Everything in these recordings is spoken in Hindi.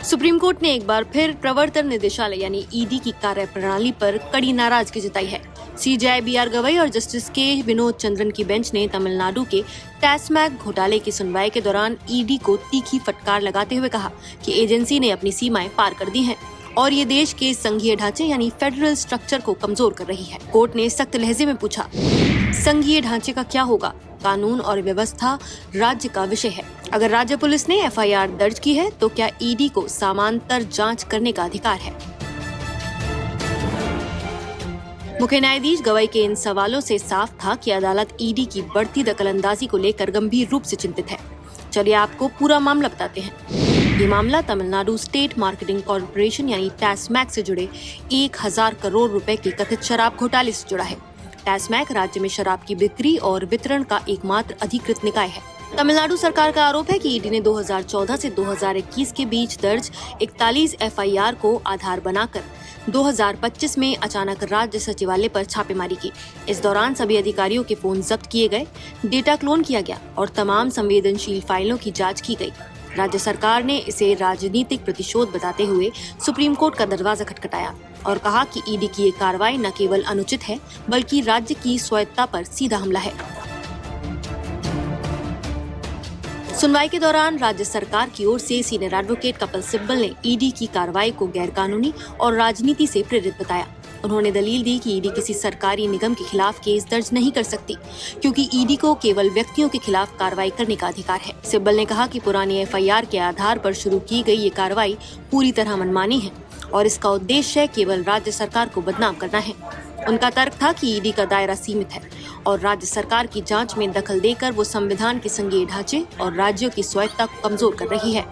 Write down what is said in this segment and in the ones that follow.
सुप्रीम कोर्ट ने एक बार फिर प्रवर्तन निदेशालय यानी ईडी की कार्यप्रणाली पर कड़ी नाराजगी जताई है। सीजेआई बीआर गवई और जस्टिस के विनोद चंद्रन की बेंच ने तमिलनाडु के टैसमैक घोटाले की सुनवाई के दौरान ईडी को तीखी फटकार लगाते हुए कहा कि एजेंसी ने अपनी सीमाएं पार कर दी हैं और ये देश के संघीय ढांचे यानी फेडरल स्ट्रक्चर को कमजोर कर रही है। कोर्ट ने सख्त लहजे में पूछा, संघीय ढांचे का क्या होगा? कानून और व्यवस्था राज्य का विषय है। अगर राज्य पुलिस ने एफआईआर दर्ज की है तो क्या ईडी को समांतर जांच करने का अधिकार है? मुख्य न्यायाधीश गवई के इन सवालों से साफ था कि अदालत ईडी की बढ़ती दखलंदाजी को लेकर गंभीर रूप से चिंतित है। चलिए आपको पूरा मामला बताते हैं। ये मामला तमिलनाडु स्टेट मार्केटिंग कॉर्पोरेशन यानी टैसमैक से जुड़े 1000 करोड़ रुपए के कथित शराब घोटाले से जुड़ा है। टैसमैक राज्य में शराब की बिक्री और वितरण का एकमात्र अधिकृत निकाय है। तमिलनाडु सरकार का आरोप है कि ईडी ने 2014 से 2021 के बीच दर्ज 41 एफआईआर को आधार बनाकर 2025 में अचानक राज्य सचिवालय पर छापेमारी की। इस दौरान सभी अधिकारियों के फोन जब्त किए गए, डेटा क्लोन किया गया और तमाम संवेदनशील फाइलों की जांच की गई। राज्य सरकार ने इसे राजनीतिक प्रतिशोध बताते हुए सुप्रीम कोर्ट का दरवाजा खटखटाया और कहा कि ईडी की ये कार्रवाई न केवल अनुचित है बल्कि राज्य की स्वायत्तता पर सीधा हमला है। सुनवाई के दौरान राज्य सरकार की ओर से सीनियर एडवोकेट कपिल सिब्बल ने ईडी की कार्रवाई को गैरकानूनी और राजनीति से प्रेरित बताया। उन्होंने दलील दी कि ईडी किसी सरकारी निगम के खिलाफ केस दर्ज नहीं कर सकती क्योंकि ईडी को केवल व्यक्तियों के खिलाफ कार्रवाई करने का अधिकार है। सिब्बल ने कहा कि पुरानी एफआईआर के आधार पर शुरू की गई ये कार्रवाई पूरी तरह मनमानी है और इसका उद्देश्य केवल राज्य सरकार को बदनाम करना है। उनका तर्क था कि ईडी का दायरा सीमित है और राज्य सरकार की जांच में दखल देकर वो संविधान के संघीय ढांचे और राज्यों की स्वायत्तता को कमजोर कर रही है।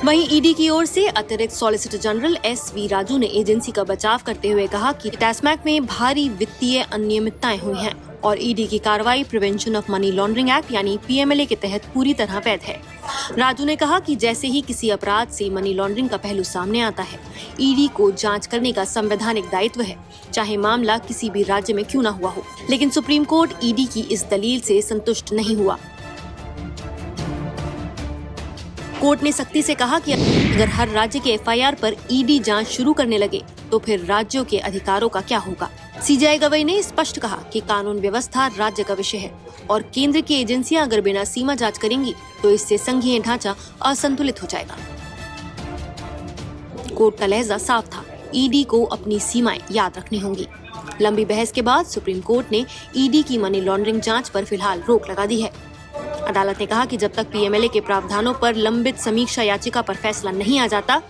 वहीं ईडी की ओर से अतिरिक्त सॉलिसिटर जनरल एस.वी. राजू ने एजेंसी का बचाव करते हुए कहा कि टैसमैक में भारी वित्तीय अनियमितताएं हुई हैं और ईडी की कार्रवाई prevention of money laundering act यानी पीएमएलए के तहत पूरी तरह वैध है। राजू ने कहा कि जैसे ही किसी अपराध से मनी लॉन्ड्रिंग का पहलू सामने आता है, ईडी को जांच करने का संवैधानिक दायित्व है, चाहे मामला किसी भी राज्य में क्यों न हुआ हो। लेकिन सुप्रीम कोर्ट ईडी की इस दलील से संतुष्ट नहीं हुआ। कोर्ट ने सख्ती से कहा कि अगर हर राज्य के एफआईआर पर ईडी जांच शुरू करने लगे तो फिर राज्यों के अधिकारों का क्या होगा। सीजेआई गवई ने स्पष्ट कहा कि कानून व्यवस्था राज्य का विषय है और केंद्र की एजेंसियां अगर बिना सीमा जांच करेंगी तो इससे संघीय ढांचा असंतुलित हो जाएगा। कोर्ट का लहजा साफ था, ईडी को अपनी सीमाएं याद रखनी होंगी। लंबी बहस के बाद सुप्रीम कोर्ट ने ईडी की मनी लॉन्ड्रिंग जांच पर फिलहाल रोक लगा दी है। अदालत ने कहा कि जब तक पीएमएलए के प्रावधानों पर लंबित समीक्षा याचिका पर फैसला नहीं आ जाता,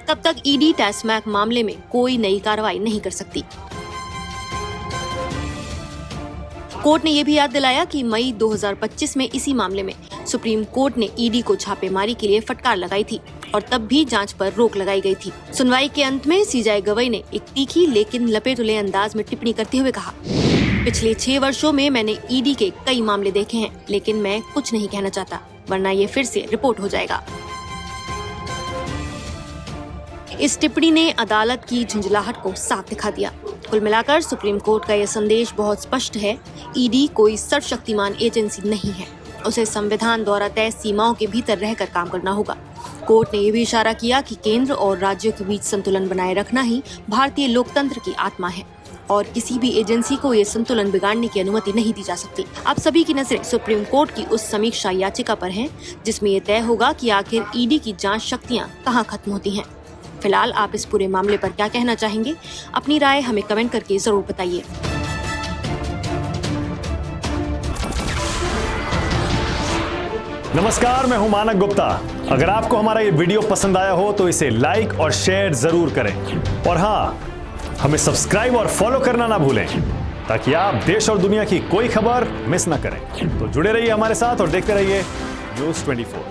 तब तक ईडी टैसमैक मामले में कोई नई कार्रवाई नहीं कर सकती। कोर्ट ने यह भी याद दिलाया कि मई 2025 में इसी मामले में सुप्रीम कोर्ट ने ईडी को छापेमारी के लिए फटकार लगाई थी और तब भी जांच पर रोक लगाई गई थी। सुनवाई के अंत में सीजेआई गवई ने एक तीखी लेकिन लपेटुले अंदाज में टिप्पणी करते हुए कहा, पिछले 6 वर्षों में मैंने ईडी के कई मामले देखे हैं, लेकिन मैं कुछ नहीं कहना चाहता वरना ये फिर से रिपोर्ट हो जाएगा। इस टिप्पणी ने अदालत की झुंझलाहट को साफ दिखा दिया। कुल मिलाकर सुप्रीम कोर्ट का यह संदेश बहुत स्पष्ट है, ईडी कोई सर्वशक्तिमान एजेंसी नहीं है, उसे संविधान द्वारा तय सीमाओं के भीतर रहकर काम करना होगा। कोर्ट ने यह भी इशारा किया कि केंद्र और राज्यों के बीच संतुलन बनाए रखना ही भारतीय लोकतंत्र की आत्मा है और किसी भी एजेंसी को ये संतुलन बिगाड़ने की अनुमति नहीं दी जा सकती। अब सभी की नजरें सुप्रीम कोर्ट की उस समीक्षा याचिका पर हैं, जिसमें यह तय होगा कि आखिर ईडी की जांच शक्तियां कहां खत्म होती हैं। फिलहाल आप इस पूरे मामले पर क्या कहना चाहेंगे? अपनी राय हमें कमेंट करके जरूर बताइए। नमस्कार, मैं हूं मानक गुप्ता। अगर आपको हमारा ये वीडियो पसंद आया हो तो इसे लाइक और शेयर जरूर करें और हाँ, हमें सब्सक्राइब और फॉलो करना ना भूलें ताकि आप देश और दुनिया की कोई खबर मिस ना करें। तो जुड़े रहिए हमारे साथ और देखते रहिए न्यूज़ 24।